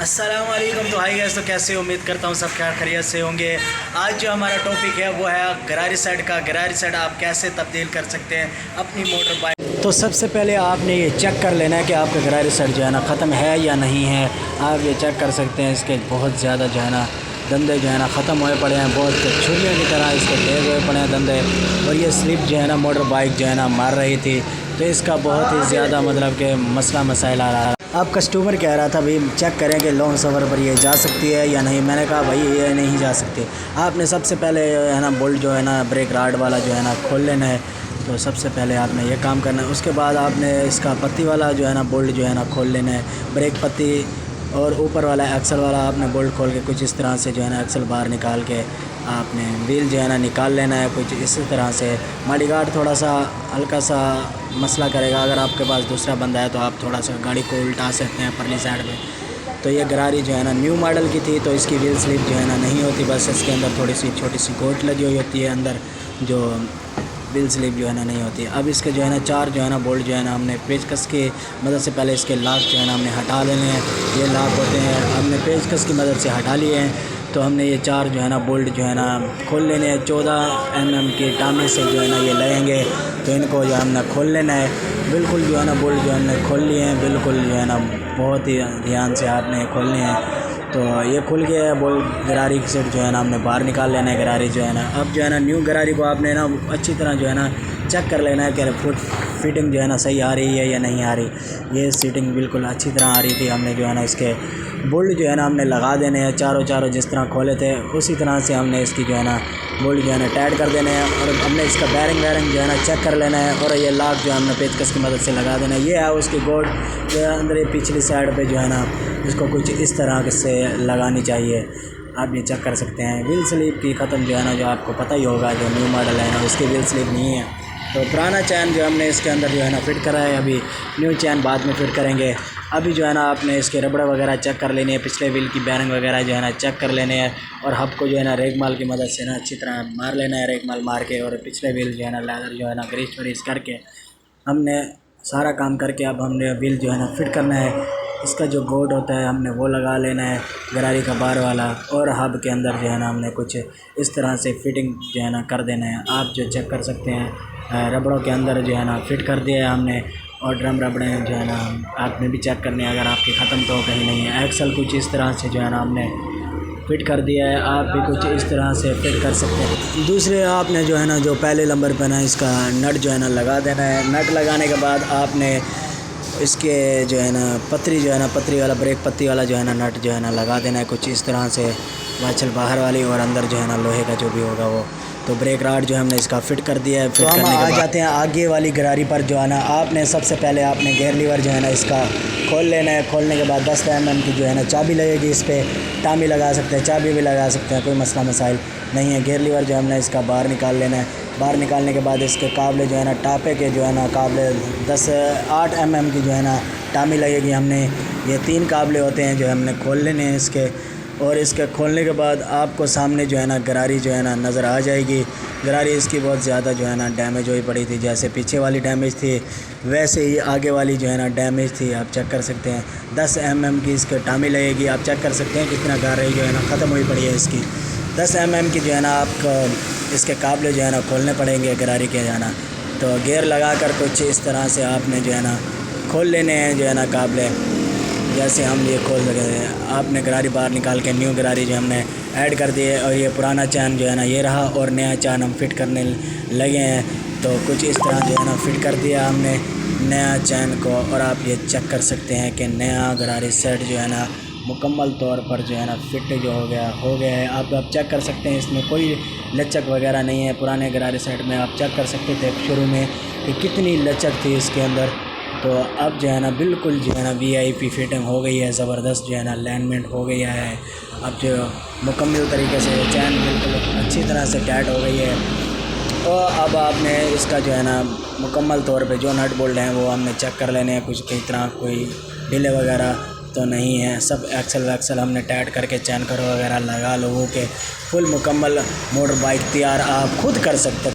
अस्सलाम वालेकुम। तो हाई गैस, तो कैसे उम्मीद करता हूँ सब खैर खैरियत से होंगे। आज जो हमारा टॉपिक है वो है गरारी सेट का। गरारी सेट आप कैसे तब्दील कर सकते हैं अपनी मोटर बाइक। तो सबसे पहले आपने ये चेक कर लेना है कि आपका गरारी सेट जो है ना ख़त्म है या नहीं है। आप ये चेक कर सकते हैं, इसके बहुत ज़्यादा जो है ना धंधे जो है ना ख़त्म हुए पड़े हैं, बहुत छुरियों की तरह इसके ढेर हुए पड़े हैं धंधे। और ये स्लिप जो है ना मोटर बाइक जो है ना मार रही थी, तो इसका बहुत ही ज़्यादा मतलब कि मसला मसाइल आ रहा है। अब कस्टमर कह रहा था भाई चेक करें कि लॉन्ग सफ़र पर ये जा सकती है या नहीं। मैंने कहा भाई ये नहीं जा सकती। आपने सबसे पहले है ना बोल्ट जो है ना ब्रेक राड वाला जो है ना खोल लेना है। तो सबसे पहले आपने ये काम करना है। उसके बाद आपने इसका पत्ती वाला जो है ना बोल्ट जो है ना खोल लेना है, ब्रेक पत्ती। और ऊपर वाला एक्सल वाला आपने बोल्ट खोल के कुछ इस तरह से जो है ना एक्सल बाहर निकाल के आपने व्हील जो है ना निकाल लेना है कुछ इसी तरह से। मडगार्ड थोड़ा सा हल्का सा मसला करेगा, अगर आपके पास दूसरा बंदा है तो आप थोड़ा सा गाड़ी को उल्टा सकते हैं परली साइड में। तो ये गरारी जो है ना न्यू मॉडल की थी, तो इसकी व्हील स्लिप जो है ना नहीं होती, बस इसके अंदर थोड़ी सी छोटी सी गोट लगी हुई होती है अंदर, जो व्हील स्लिप जो है ना नहीं होती। अब इसके जो है ना चार जो है ना बोल्ट जो है ना हमने पेचकस की मदद से पहले इसके लाक जो है ना हमने हटा लेने हैं। ये लाक होते हैं, हमने पेचकस की मदद से हटा लिए हैं। तो हमने ये चार जो है ना बोल्ट जो है ना खोल लेने हैं। 14 mm के टामे से जो है ना ये लगेंगे, तो इनको जो हमने खोल लेना है। बिल्कुल जो है ना बोल्ट जो हमने खोल लिए हैं, बिल्कुल जो है ना बहुत ही ध्यान से आपने खोलने हैं। तो ये खुल गया है बोल्ट। गरारी की सेट जो है ना हमने बाहर निकाल लेना है गरारी जो है ना। अब जो है ना न्यू गरारी को आपने ना अच्छी तरह जो है ना चेक कर लेना है कि फुट फिटिंग जो है ना सही आ रही है या नहीं आ रही। ये सीटिंग बिल्कुल अच्छी तरह आ रही थी। हमने जो है ना इसके बोल्ट जो है ना हमने लगा देने हैं, चारों जिस तरह खोले थे उसी तरह से हमने इसकी जो है ना बोल्ट जो है ना टाइट कर देने हैं। और हमने इसका बैरिंग जो है ना चेक कर लेना है। और ये लॉक जो है हमने पेचकस की मदद से लगा देना है। ये है उसकी गोड जो है अंदर ये पिछली साइड पे जो है ना इसको कुछ इस तरह से लगानी चाहिए। आप ये चेक कर सकते हैं। व्हील स्लिप की ख़त्म जो है ना, जो आपको पता ही होगा जो न्यू मॉडल है ना उसकी व्हील स्लिप नहीं है। तो पुराना चैन जो हमने इसके अंदर जो है ना फिट करा है, अभी न्यू चैन बाद में फिट करेंगे। अभी जो है ना आपने इसके रबड़ वगैरह चेक कर लेनी है, पिछले व्हील की बैरिंग वगैरह जो है ना चेक कर लेने हैं। और हब को जो है ना रेगमाल की मदद से ना अच्छी तरह मार लेना है, रेगमाल मार के। और पिछले व्हील जो है ना लेदर जो है ना ग्रीस व्रीस करके हमने सारा काम करके अब हमने व्हील जो है ना फिट करना है। इसका जो गोड होता है हमने वो लगा लेना है गरारी का बार वाला। और हब के अंदर जो है ना हमने कुछ इस तरह से फिटिंग जो है ना कर देना है। आप जो चेक कर सकते हैं रबड़ों के अंदर जो है ना फिट कर दिया है हमने। और ड्रम रबड़े जो है ना आपने भी चेक करने हैं, अगर आपकी ख़त्म तो कहीं नहीं है। एक्सल कुछ इस तरह से जो है ना हमने फिट कर दिया है, आप भी कुछ इस तरह से फिट कर सकते हैं। दूसरे आपने जो है ना जो पहले नंबर पर ना इसका नट जो है ना लगा देना है। नट लगाने के बाद आपने इसके जो है ना पतरी जो है ना पतरी वाला ब्रेक पत्ती वाला जो है ना नट जो है ना लगा देना है कुछ इस तरह से, वाचल बाहर वाली। और अंदर जो है ना लोहे का जो भी होगा वो। तो ब्रेक राड जो हमने इसका फिट कर दिया है। फिट करने के बाद जाते हैं आगे वाली गरारी पर। जो है ना आपने सबसे पहले आपने गेयर लीवर जो है ना इसका खोल लेना है। खोलने के बाद 10 mm की जो है ना चाबी लगेगी। इस पर टामी लगा सकते हैं, चाबी भी लगा सकते हैं, कोई मसला मसाइल नहीं है। गेयर लीवर जो हमने इसका बाहर निकाल लेना है। बाहर निकालने के बाद इसके काबले जो है ना टापे के जो है ना काबले 8 mm की जो है ना टामी लगेगी। हमने ये 3 काबले होते हैं जो हमने खोल लेने हैं इसके। और इसके खोलने के बाद आपको सामने जो है ना गरारी जो है ना नज़र आ जाएगी। गरारी इसकी बहुत ज़्यादा जो है ना डैमेज हुई पड़ी थी, जैसे पीछे वाली डैमेज थी वैसे ही आगे वाली जो है ना डैमेज थी। आप चेक कर सकते हैं 10 mm की इसके टामी लगेगी। आप चेक कर सकते हैं कितना गरारी जो है ना ख़त्म हुई पड़ी है इसकी। 10 mm की जो है ना आपको इसके काबले जो है ना खोलने पड़ेंगे गरारी के जाना। तो गियर लगा कर कुछ इस तरह से आपने जो है ना खोल लेने हैं जो है ना काबले, जैसे हम ये खोल लगे हैं। आपने गरारी बाहर निकाल के न्यू गरारी जो हमने ऐड कर दी है। और ये पुराना चैन जो है ना ये रहा, और नया चैन हम फिट करने लगे हैं। तो कुछ इस तरह जो है ना फिट कर दिया हमने नया चैन को। और आप ये चेक कर सकते हैं कि नया गरारी सेट जो है ना मुकम्मल तौर पर जो है ना फिट जो हो गया है। आप चेक कर सकते हैं, इसमें कोई लचक वगैरह नहीं है। पुराने गरारी सेट में आप चेक कर सकते थे शुरू में कि कितनी लचक थी इसके अंदर। तो अब जो है ना बिल्कुल जो है ना VIP फिटिंग हो गई है, ज़बरदस्त जो है ना अलाइनमेंट हो गया है। अब जो मुकम्मल तरीके से चैन बिल्कुल अच्छी तरह से टाइट हो गई है। और अब आपने इसका जो है ना मुकम्मल तौर पे जो नट बोल्ट हैं वो हमने चेक कर लेने हैं, कुछ कई तरह कोई ढीले वगैरह तो नहीं है। सब एक्सल वैक्सल हमने टाइट करके चैन करो वगैरह लगा लोगों के फुल मुकम्मल मोटर बाइक तैयार आप खुद कर सकते हैं।